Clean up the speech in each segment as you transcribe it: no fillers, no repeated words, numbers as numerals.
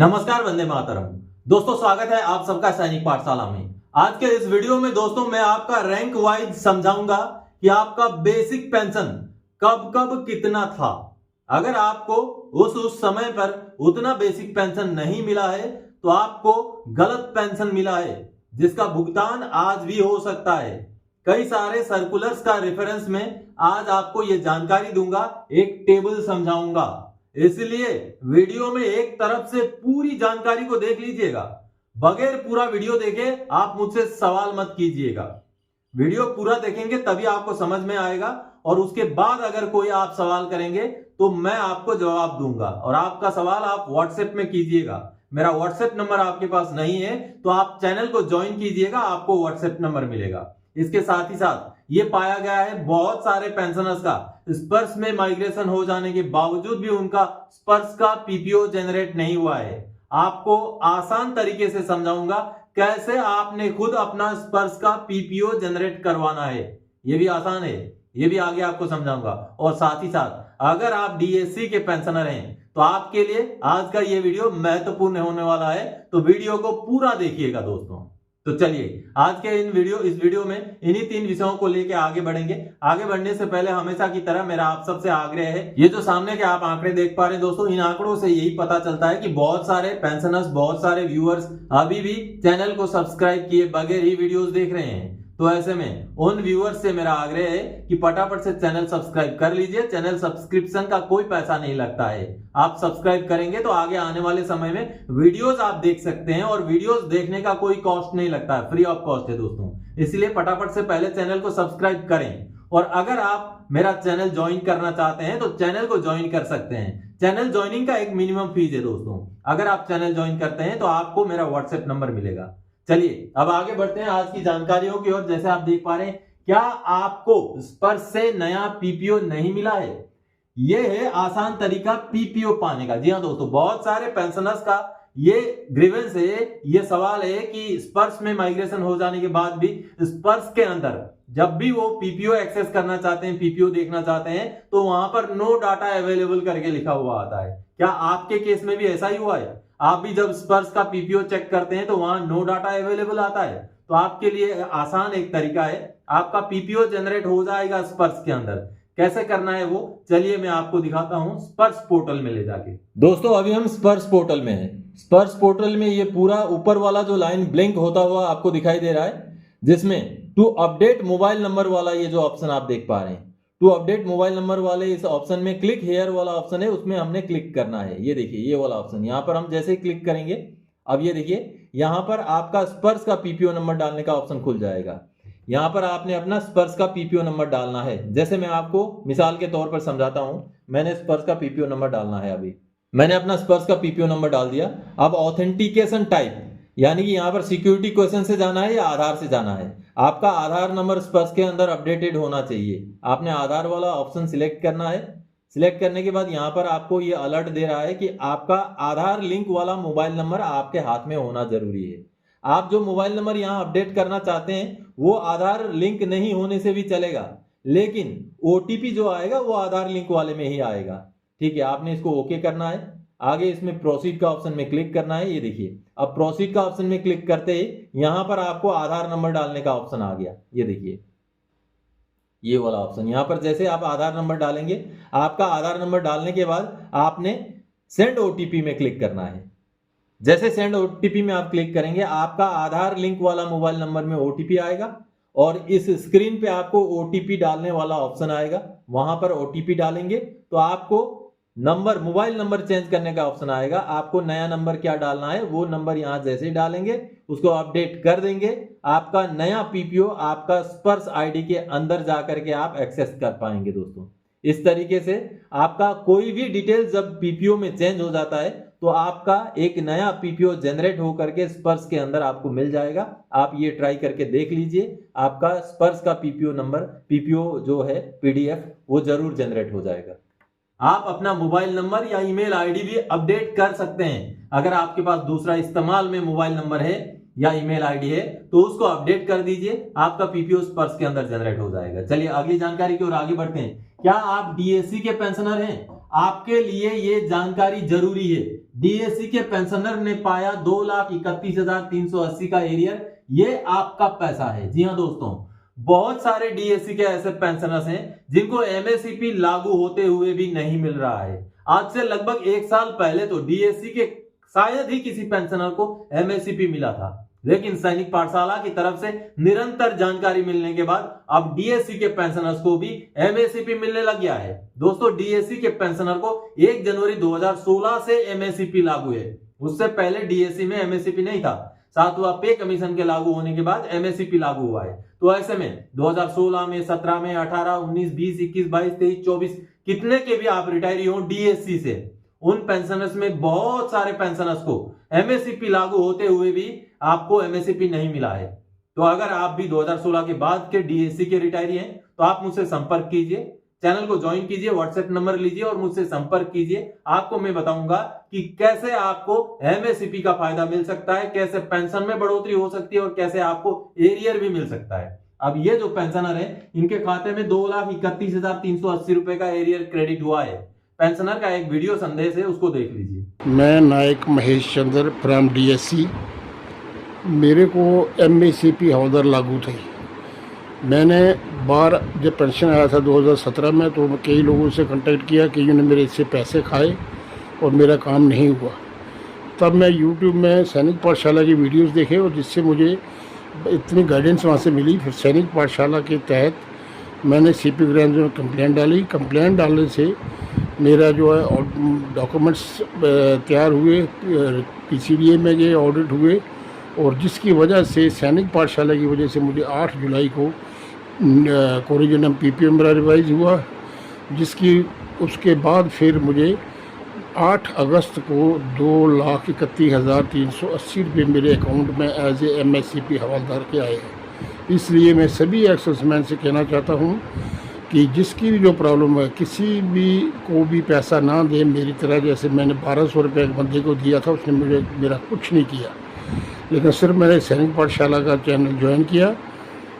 नमस्कार, वंदे मातरम। दोस्तों, स्वागत है आप सबका सैनिक पाठशाला में। आज के इस वीडियो में दोस्तों मैं आपका रैंक वाइज समझाऊंगा कि आपका बेसिक पेंशन कब कब कितना था। अगर आपको उस समय पर उतना बेसिक पेंशन नहीं मिला है तो आपको गलत पेंशन मिला है, जिसका भुगतान आज भी हो सकता है। कई सारे सर्कुलर्स का रेफरेंस में आज आपको यह जानकारी दूंगा, एक टेबल समझाऊंगा। इसलिए वीडियो में एक तरफ से पूरी जानकारी को देख लीजिएगा। बगैर पूरा वीडियो देखे आप मुझसे सवाल मत कीजिएगा। वीडियो पूरा देखेंगे तभी आपको समझ में आएगा, और उसके बाद अगर कोई आप सवाल करेंगे तो मैं आपको जवाब दूंगा। और आपका सवाल आप व्हाट्सएप में कीजिएगा। मेरा व्हाट्सएप नंबर आपके पास नहीं है तो आप चैनल को ज्वाइन कीजिएगा, आपको व्हाट्सएप नंबर मिलेगा। इसके साथ ही साथ ये पाया गया है बहुत सारे पेंशनर्स का स्पर्श में माइग्रेशन हो जाने के बावजूद भी उनका स्पर्श का पीपीओ जनरेट नहीं हुआ है। आपको आसान तरीके से समझाऊंगा कैसे आपने खुद अपना स्पर्श का पीपीओ जनरेट करवाना है। ये भी आसान है, ये भी आगे आपको समझाऊंगा। और साथ ही साथ अगर आप डीएससी के पेंशनर हैं तो आपके लिए आज का ये वीडियो महत्वपूर्ण होने वाला है, तो वीडियो को पूरा देखिएगा दोस्तों। तो चलिए आज के इस वीडियो में इन्हीं 3 विषयों को लेकर आगे बढ़ेंगे। आगे बढ़ने से पहले हमेशा की तरह मेरा आप सबसे आग्रह है, ये जो सामने के आप आंकड़े देख पा रहे हैं दोस्तों, इन आंकड़ों से यही पता चलता है कि बहुत सारे पेंशनर्स, बहुत सारे व्यूअर्स अभी भी चैनल को सब्सक्राइब किए बगैर ही वीडियोस देख रहे हैं। तो ऐसे में उन व्यूअर्स से मेरा आग्रह है कि फटाफट से चैनल सब्सक्राइब कर लीजिए। चैनल सब्सक्रिप्शन का कोई पैसा नहीं लगता है। आप सब्सक्राइब करेंगे तो आगे आने वाले समय में वीडियोस आप देख सकते हैं, और वीडियोस देखने का कोई कॉस्ट नहीं लगता है, फ्री ऑफ कॉस्ट है दोस्तों। इसलिए फटाफट से पहले चैनल को सब्सक्राइब करें। और अगर आप मेरा चैनल ज्वाइन करना चाहते हैं तो चैनल को ज्वाइन कर सकते हैं। चैनल ज्वाइनिंग का एक मिनिमम फीस है दोस्तों। अगर आप चैनल ज्वाइन करते हैं तो आपको मेरा व्हाट्सएप नंबर मिलेगा। चलिए अब आगे बढ़ते हैं आज की जानकारियों की ओर। जैसे आप देख पा रहे हैं, क्या आपको स्पर्श से नया पीपीओ नहीं मिला है? यह है आसान तरीका पीपीओ पाने का। जी हां दोस्तों, बहुत सारे पेंशनर्स का ये ग्रीवेंस है, ये सवाल है कि स्पर्श में माइग्रेशन हो जाने के बाद भी स्पर्श के अंदर जब भी वो पीपीओ एक्सेस करना चाहते हैं, पीपीओ देखना चाहते हैं, तो वहां पर नो डाटा अवेलेबल करके लिखा हुआ आता है। क्या आपके केस में भी ऐसा ही हुआ है? आप भी जब स्पर्श का पीपीओ चेक करते हैं तो वहां नो डाटा अवेलेबल आता है? तो आपके लिए आसान एक तरीका है, आपका पीपीओ जनरेट हो जाएगा स्पर्श के अंदर। कैसे करना है वो चलिए मैं आपको दिखाता हूं स्पर्श पोर्टल में ले जाके। दोस्तों अभी हम स्पर्श पोर्टल में हैं। स्पर्श पोर्टल में ये पूरा ऊपर वाला जो लाइन ब्लिंक होता हुआ आपको दिखाई दे रहा है, जिसमें टू अपडेट मोबाइल नंबर वाला ये जो ऑप्शन आप देख पा रहे हैं, टू अपडेट मोबाइल नंबर वाले इस ऑप्शन में क्लिक हेयर वाला ऑप्शन है, उसमें हमने क्लिक करना है। ये देखिए ये वाला ऑप्शन, यहाँ पर हम जैसे ही क्लिक करेंगे, अब ये देखिए यहाँ पर आपका स्पर्श का पीपीओ नंबर डालने का ऑप्शन खुल जाएगा। यहाँ पर आपने अपना स्पर्श का पीपीओ नंबर डालना है। जैसे मैं आपको मिसाल के तौर पर समझाता हूं, मैंने स्पर्श का पीपीओ नंबर डालना है। अभी मैंने अपना स्पर्श का पीपीओ नंबर डाल दिया। अब ऑथेंटिकेशन टाइप, यानी कि यहाँ पर सिक्योरिटी क्वेश्चन से जाना है या आधार से जाना है। आपका आधार नंबर स्पर्श के अंदर अपडेटेड होना चाहिए। आपने आधार वाला ऑप्शन सिलेक्ट करना है। सिलेक्ट करने के बाद यहाँ पर आपको ये अलर्ट दे रहा है कि आपका आधार लिंक वाला मोबाइल नंबर आपके हाथ में होना जरूरी है। आप जो मोबाइल नंबर यहाँ अपडेट करना चाहते हैं वो आधार लिंक नहीं होने से भी चलेगा, लेकिन ओटीपी जो आएगा वो आधार लिंक वाले में ही आएगा। ठीक है, आपने इसको ओके करना है। आगे इसमें प्रोसीड का ऑप्शन में क्लिक करना है। ये देखिए अब प्रोसीड का ऑप्शन में क्लिक करते ही यहाँ पर आपको आधार नंबर डालने का ऑप्शन आ गया। ये देखिए ये वाला ऑप्शन, यहाँ पर जैसे आप आधार नंबर डालेंगे, आपका आधार नंबर डालने के बाद आपने सेंड ओटीपी में क्लिक करना है। जैसे सेंड ओटीपी में आप क्लिक करेंगे, आपका आधार लिंक वाला मोबाइल नंबर में ओटीपी आएगा, और इस स्क्रीन पे आपको ओटीपी डालने वाला ऑप्शन आएगा। वहां पर ओटीपी डालेंगे तो आपको नंबर, मोबाइल नंबर चेंज करने का ऑप्शन आएगा। आपको नया नंबर क्या डालना है वो नंबर यहां जैसे ही डालेंगे, उसको अपडेट कर देंगे, आपका नया पीपीओ आपका स्पर्श आईडी के अंदर जाकर के आप एक्सेस कर पाएंगे दोस्तों। इस तरीके से आपका कोई भी डिटेल जब पीपीओ में चेंज हो जाता है तो आपका एक नया पीपीओ जनरेट होकर के स्पर्श के अंदर आपको मिल जाएगा। आप ये ट्राई करके देख लीजिए, आपका स्पर्श का पीपीओ नंबर, पीपीओ जो है पीडीएफ, वो जरूर जनरेट हो जाएगा। आप अपना मोबाइल नंबर या ईमेल आईडी भी अपडेट कर सकते हैं। अगर आपके पास दूसरा इस्तेमाल में मोबाइल नंबर है या ईमेल आईडी है तो उसको अपडेट कर दीजिए, आपका पीपीओ स्पर्श के अंदर जनरेट हो जाएगा। चलिए अगली जानकारी की ओर आगे बढ़ते हैं। क्या आप डीएससी के पेंशनर हैं? आपके लिए ये जानकारी जरूरी है डीएससी के पेंशनर ने पाया 2,31,380 का एरियर। ये आपका पैसा है। जी हाँ दोस्तों, बहुत सारे डीएससी के ऐसे पेंशनर्स हैं जिनको एमएससीपी लागू होते हुए भी नहीं मिल रहा है। आज से लगभग 1 साल पहले तो डीएससी के शायद ही किसी पेंशनर को एमएससीपी मिला था, लेकिन सैनिक पाठशाला की तरफ से निरंतर जानकारी मिलने के बाद अब डीएससी के पेंशनर्स को भी एमएससीपी मिलने लग गया है। दोस्तों, डीएससी के पेंशनर को 1 जनवरी 2016 से एमएससीपी लागू है। उससे पहले डीएससी में एमएससीपी नहीं था। 7वां पे कमीशन के लागू होने के बाद एमएससीपी लागू हुआ है। तो ऐसे में 2016 में, 17 में, 18, 19, 20, 21, 22, 23, 24 कितने के भी आप रिटायरी हो डीएससी से, उन पेंशनर्स में बहुत सारे पेंशनर्स को एमएससीपी लागू होते हुए भी आपको एमएससीपी नहीं मिला है। तो अगर आप भी 2016 के बाद के डीएससी के रिटायरी हैं तो आप मुझसे संपर्क कीजिए, चैनल को ज्वाइन कीजिए, व्हाट्सएप नंबर लीजिए और मुझसे संपर्क कीजिए। आपको मैं बताऊंगा कि कैसे आपको एमएससीपी का फायदा मिल सकता है, कैसे पेंशन में बढ़ोतरी हो सकती है और कैसे आपको एरियर भी मिल सकता है। अब ये जो पेंशनर है इनके खाते में 2,31,380 रुपए का एरियर क्रेडिट हुआ है। पेंशनर का एक वीडियो संदेश है, उसको देख लीजिए। मैं नायक महेश चंद्र फ्रॉम डीएससी। मेरे को एमएससीपी हवलदार लागू थी। मैंने बार जब पेंशन आया था 2017 में तो कई लोगों से कांटेक्ट किया कि उन्होंने मेरे से पैसे खाए और मेरा काम नहीं हुआ। तब मैं यूट्यूब में सैनिक पाठशाला की वीडियोस देखे और जिससे मुझे इतनी गाइडेंस वहाँ से मिली। फिर सैनिक पाठशाला के तहत मैंने सीपी ग्राम में कंप्लेंट डाली। कंप्लेंट डालने से मेरा जो है डॉक्यूमेंट्स तैयार हुए, पीसीडीए में गए, ऑडिट हुए और जिसकी वजह से सैनिक पाठशाला की वजह से मुझे 8 जुलाई को कोरिजिनम पीपीएम मेरा रिवाइज हुआ, जिसकी उसके बाद फिर मुझे 8 अगस्त को 2,31,380 रुपये मेरे अकाउंट में एज ए एमएससीपी हवलदार के आए हैं। इसलिए मैं सभी एक्सर्विसमैन से कहना चाहता हूँ कि जिसकी भी जो प्रॉब्लम है, किसी भी को भी पैसा ना दे मेरी तरह। जैसे मैंने 1,200 रुपये एक बंदे को दिया था, उसने मेरा कुछ नहीं किया, लेकिन सिर्फ मैंने सैनिक पाठशाला का चैनल ज्वाइन किया।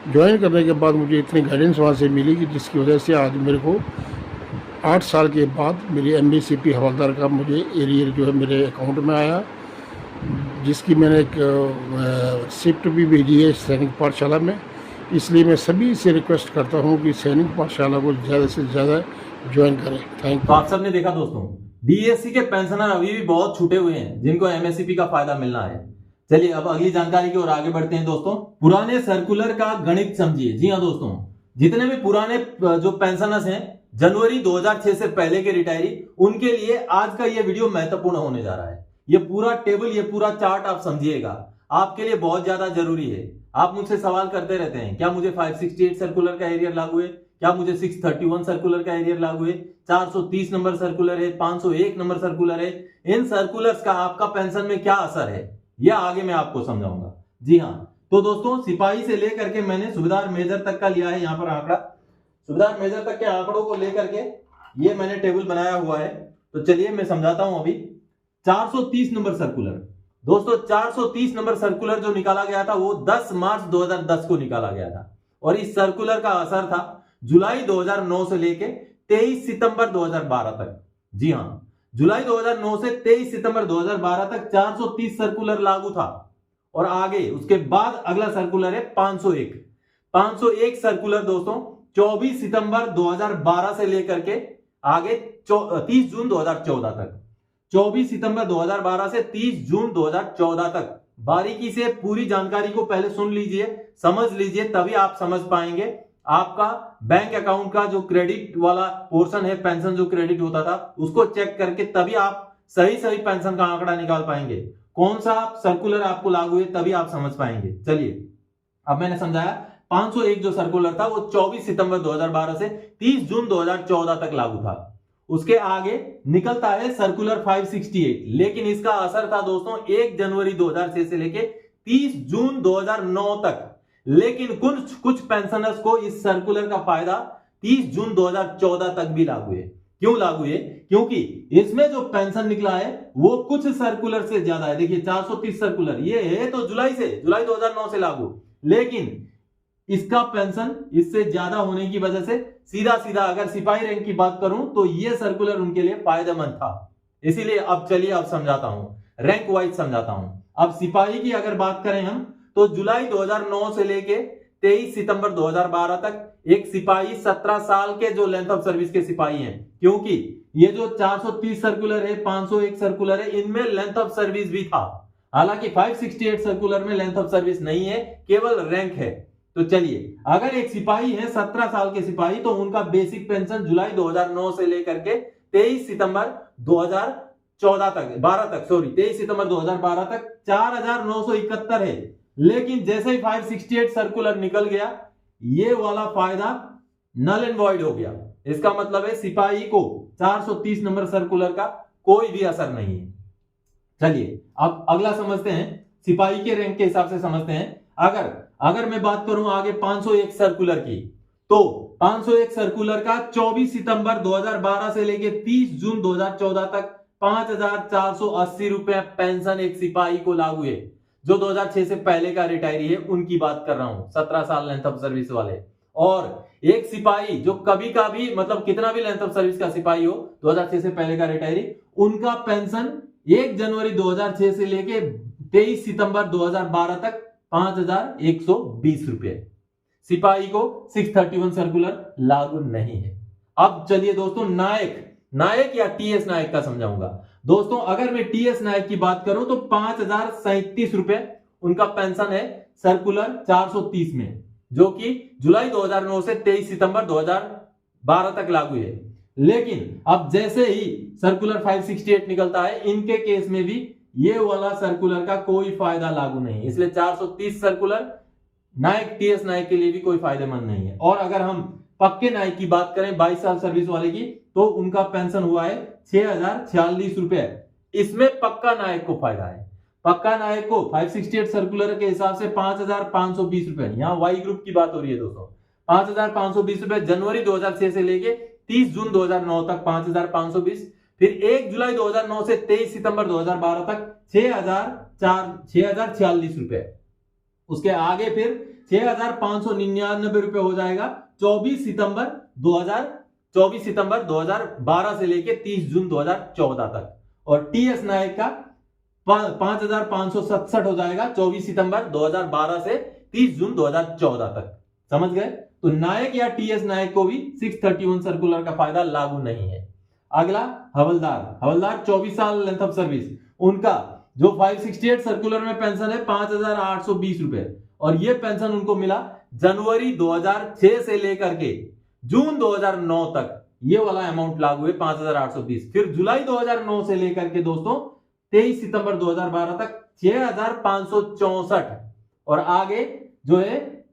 ज्वाइन करने के बाद मुझे इतनी गाइडेंस वहाँ से मिली कि जिसकी वजह से आज मेरे को 8 साल के बाद मेरी एमएससीपी हवलदार का मुझे एरियर जो है मेरे अकाउंट में आया, जिसकी मैंने एक शिफ्ट भी भेजी है सैनिक पाठशाला में। इसलिए मैं सभी से रिक्वेस्ट करता हूं कि सैनिक पाठशाला को ज़्यादा से ज़्यादा ज्वाइन करें। Thank you. तो आप सबने देखा दोस्तों, डीएससी के पेंशनर अभी भी बहुत छूटे हुए हैं जिनको एमएससीपी का फायदा मिलना है। चलिए अब अगली जानकारी की ओर आगे बढ़ते हैं दोस्तों। पुराने सर्कुलर का गणित समझिए। जी हाँ दोस्तों, जितने भी पुराने जो पेंशनर्स हैं जनवरी 2006 से पहले के रिटायरी, उनके लिए आज का ये वीडियो महत्वपूर्ण होने जा रहा है। ये पूरा टेबल, ये पूरा चार्ट आप समझिएगा, आपके लिए बहुत ज्यादा जरूरी है। आप मुझसे सवाल करते रहते हैं, क्या मुझे 568 सर्कुलर का एरियर लागू है, क्या मुझे 631 सर्कुलर का एरियर लागू है, 430 नंबर सर्कुलर है, 501 नंबर सर्कुलर है। इन सर्कुलर्स का आपका पेंशन में क्या असर है, यह आगे मैं आपको समझाऊंगा। जी हाँ, तो दोस्तों सिपाही से लेकर के मैंने सूबेदार मेजर तक का लिया है यहाँ पर आंकड़ा। सूबेदार मेजर तक के आंकड़ों को लेकर के ये मैंने टेबल बनाया हुआ है। तो चलिए मैं समझाता हूं। अभी 430 नंबर सर्कुलर दोस्तों, 430 नंबर सर्कुलर जो निकाला गया था वो 10 मार्च 2010 को निकाला गया था और इस सर्कुलर का असर था जुलाई 2009 से लेके 23 सितंबर 2012 तक। जी हाँ, जुलाई 2009 से 23 सितंबर 2012 तक 430 सर्कुलर लागू था और आगे उसके बाद अगला सर्कुलर है 501 सर्कुलर दोस्तों 24 सितंबर 2012 से लेकर के आगे 30 जून 2014 तक। 24 सितंबर 2012 से 30 जून 2014 तक। बारीकी से पूरी जानकारी को पहले सुन लीजिए, समझ लीजिए, तभी आप समझ पाएंगे। आपका बैंक अकाउंट का जो क्रेडिट वाला पोर्शन है, पेंशन जो क्रेडिट होता था, उसको चेक करके तभी आप सही पेंशन का आंकड़ा निकाल पाएंगे। कौन सा सर्कुलर आपको लागू है तभी आप समझ पाएंगे। चलिए अब मैंने समझाया 501 जो सर्कुलर था वो 24 सितंबर 2012 से 30 जून 2014 तक लागू था। उसके आगे निकलता है सर्कुलर 568, लेकिन इसका असर था दोस्तों 1 जनवरी 2006 से लेके 30 जून 2009 तक। लेकिन कुछ पेंशनर्स को इस सर्कुलर का फायदा 30 जून 2014 तक भी लागू है। क्यों लागू है? क्योंकि इसमें जो पेंशन निकला है वो कुछ सर्कुलर से ज्यादा है। देखिए 430 सर्कुलर ये है तो जुलाई 2009 से लागू, लेकिन इसका पेंशन इससे ज्यादा होने की वजह से सीधा अगर सिपाही रैंक की बात करूं तो ये सर्कुलर उनके लिए फायदेमंद था। इसीलिए अब चलिए अब समझाता हूं, रैंक वाइज समझाता हूं। अब सिपाही की अगर बात करें हम, तो जुलाई 2009 से लेके 23 सितंबर 2012 तक एक सिपाही 17 साल के जो लेंथ ऑफ सर्विस के सिपाही हैं, क्योंकि ये जो 430 सर्कुलर है, 501 सर्कुलर है, इनमें लेंथ ऑफ सर्विस भी था। हालांकि 568 सर्कुलर में लेंथ ऑफ सर्विस नहीं है, केवल रैंक है। तो चलिए, अगर एक सिपाही है 17 साल के सिपाही, तो उनका बेसिक पेंशन जुलाई 2009 से लेकर के 23 सितंबर 2014 तक 12 तक 23 सितंबर 2012 तक 4971 है। लेकिन जैसे ही 568 सर्कुलर निकल गया, ये वाला फायदा नल एंड वॉइड हो गया। इसका मतलब है सिपाही को 430 नंबर सर्कुलर का कोई भी असर नहीं है। चलिए अब अगला समझते हैं, सिपाही के रैंक के हिसाब से समझते हैं। अगर मैं बात करूं आगे 501 सर्कुलर की, तो 501 सर्कुलर का 24 सितंबर 2012 से लेके 30 जून 2014 तक 5480 रुपए पेंशन एक सिपाही को लागू है। जो 2006 से पहले का रिटायरी है उनकी बात कर रहा हूं, 17 साल लेंथ ऑफ सर्विस वाले। और एक सिपाही जो कभी का भी मतलब कितना भी लेंथ ऑफ सर्विस का सिपाही हो, 2006 से पहले का रिटायरी, उनका पेंशन 1 जनवरी 2006 से लेके 23 सितंबर 2012 तक 5120 रुपए। सिपाही को 631 सर्कुलर लागू नहीं है। अब चलिए दोस्तों, नायक या टीएस नायक का समझाऊंगा। दोस्तों अगर मैं टीएस नायक की बात करूं तो 5037 रुपए उनका पेंशन है सर्कुलर 430 में, जो कि जुलाई 2009 से 23 सितंबर 2012 तक लागू है। लेकिन अब जैसे ही सर्कुलर 568 निकलता है, इनके केस में भी ये वाला सर्कुलर का कोई फायदा लागू नहीं, इसलिए 430 सर्कुलर नायक टीएस नायक के लिए भी कोई फायदेमंद नहीं है। और अगर हम पक्के नायक की बात करें 22 साल सर्विस वाले की, तो उनका पेंशन हुआ है 6046 रुपए। इसमें पक्का नायक को फायदा है। पक्का नायक को 568 सर्कुलर के हिसाब से 5520 रुपए, यहां वाई ग्रुप की बात हो रही है दोस्तों, 5520 रुपए जनवरी 2006 से लेके 30 जून 2009 तक 5520, फिर 1 जुलाई 2009 से 23 सितंबर 2012 तक 6046 रुपए। उसके आगे फिर 6599 रुपए हो जाएगा 24 सितंबर 2012 से लेके 30 जून 2014 तक। और टीएस नायक का 5567 हो जाएगा 24 सितंबर 2012 से 30 जून 2014 तक। समझ गए? तो नायक या टीएस नायक को भी 631 सर्कुलर का फायदा लागू नहीं है। अगला हवलदार 24 साल लेंथ ऑफ सर्विस, उनका जो 568 सर्कुलर में पेंशन है 5820 रुपए, और ये पेंशन उनको मिला जनवरी 2006 से लेकर के जून 2009 तक। ये वाला अमाउंट लागू है 5820। फिर जुलाई 2009 से लेकर के दोस्तों 23 सितंबर 2012 तक 6564, और आगे जो है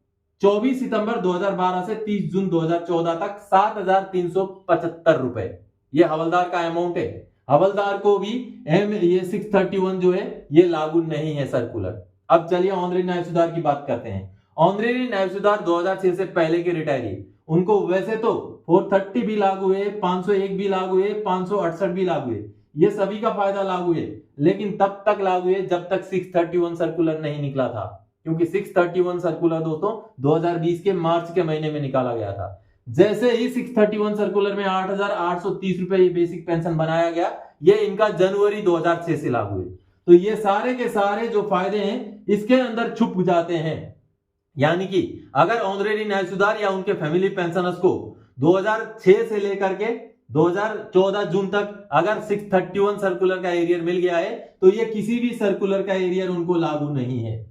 24 सितंबर 2012 से 30 जून 2014 तक 7375 रुपए। ये हवलदार का अमाउंट है। हवलदार को भी ये 631 जो है ये लागू नहीं है सर्कुलर। अब चलिए ऑनरेरी नायब सुधार की बात करते हैं। ऑनरेरी नायब सुधार 2006 से पहले के रिटायरी, उनको वैसे तो 430 भी लागू है, 501 भी लागू है, 568 भी लागू है, ये सभी का फायदा लागू है, लेकिन तब तक लागू है जब तक 631 सर्कुलर नहीं निकला था। क्योंकि 631 सर्कुलर दोस्तों 2020 के मार्च के महीने में निकाला गया था। जैसे ही 631 सर्कुलर में 8830 रुपए ये बेसिक पेंशन बनाया गया, ये इनका जनवरी 2006 से लागू है। तो ये सारे के सारे जो फायदे हैं इसके अंदर छुप जाते हैं। यानी कि अगर ऑनरेरी नायब सुधार या उनके फैमिली पेंशनर्स को 2006 से लेकर के 2014 जून तक अगर 631 सर्कुलर का एरियर मिल गया है, तो ये किसी भी सर्कुलर का एरियर उनको लागू नहीं है,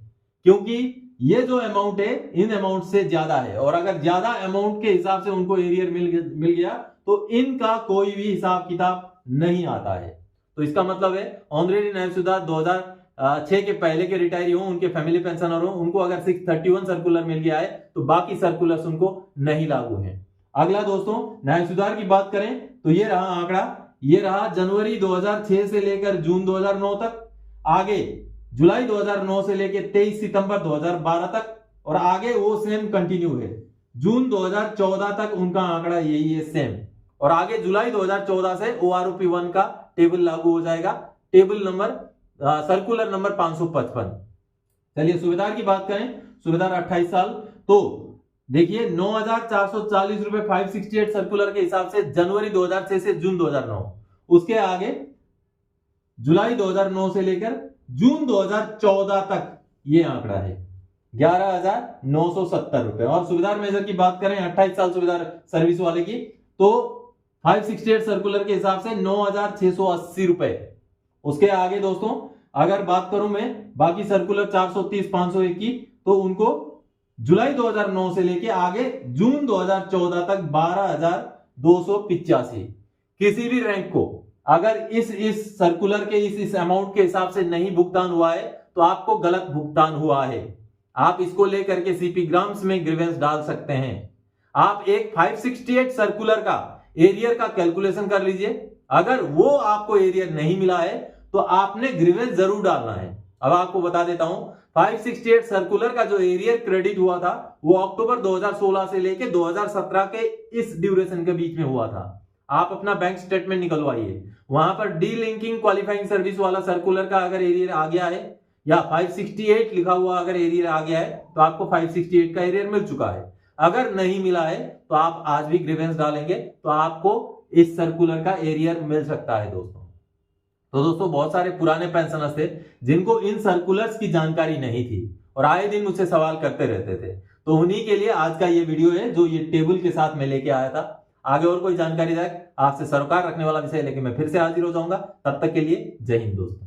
क्योंकि ये जो अमाउंट है इन अमाउंट से ज्यादा है। और अगर ज्यादा अमाउंट के हिसाब से उनको एरियर मिल गया तो इनका कोई भी हिसाब किताब नहीं आता है। तो इसका मतलब है ऑनरेरी नायब सुधार 2006 के पहले के रिटायरी हो, उनके फैमिली पेंशनर हो, उनको अगर 631 सर्कुलर मिल गया है तो बाकी सर्कुलर्स उनको नहीं लागू है। अगला दोस्तों नायब सुधार की बात करें तो ये रहा आंकड़ा, ये रहा जनवरी 2006 से लेकर जून 2009 तक, आगे जुलाई 2009 से लेकर 23 सितंबर 2012 तक, और आगे वो सेम कंटिन्यू है जून 2014 तक उनका आंकड़ा यही है सेम। और आगे जुलाई 2014 से OROP1 का टेबल लागू हो जाएगा, टेबल नंबर सर्कुलर नंबर 555। चलिए सूबेदार की बात करें, सूबेदार 28 साल, तो देखिए 9440 रुपए 568 सर्कुलर के हिसाब से जनवरी 2006 से जून 2009। उसके आगे जुलाई 2009 से लेकर जून 2014 तक ये आंकड़ा है 11,970 रुपए। और सुविधार मेजर की बात करें 28 साल सुविधार सर्विस वाले की तो 568 सर्कुलर के हिसाब से 9,680 रुपए। उसके आगे दोस्तों अगर बात करूं मैं बाकी सर्कुलर 430 501 की तो उनको जुलाई 2009 से लेके आगे जून 2014 तक 12,285। किसी भी रैंक को अगर इस सर्कुलर के इस अमाउंट के हिसाब से नहीं भुगतान हुआ है तो आपको गलत भुगतान हुआ है। आप इसको लेकर के सीपी ग्राम्स में ग्रीवेंस डाल सकते हैं। आप एक 568 सर्कुलर का एरियर का कैलकुलेशन कर लीजिए। अगर वो आपको एरियर नहीं मिला है तो आपने ग्रीवेंस जरूर डालना है। अब आपको बता देता हूं 568 सर्कुलर का जो एरियर क्रेडिट हुआ था वो अक्टूबर 2016 से लेके 2017 के इस ड्यूरेशन के बीच में हुआ था। आप अपना बैंक स्टेटमेंट निकलवाइए, वहां पर डी लिंकिंग क्वालिफाइंग सर्विस वाला सर्कुलर का अगर एरियर आ गया है या 568 लिखा हुआ अगर एरियर आ गया है तो आपको 568 का एरियर मिल चुका है। अगर नहीं मिला है तो आप आज भी ग्रीवेंस डालेंगे तो आपको इस सर्कुलर का एरियर मिल सकता है दोस्तों। तो दोस्तों बहुत सारे पुराने पेंशनर्स थे जिनको इन सर्कुलर्स की जानकारी नहीं थी और आए दिन मुझसे सवाल करते रहते थे, तो उन्हीं के लिए आज का ये वीडियो है जो ये टेबल के साथ मैं लेके आया था। आगे और कोई जानकारी आपसे सरोकार रखने वाला विषय लेके मैं फिर से हाजिर हो जाऊंगा। तब तक के लिए जय हिंद दोस्तों।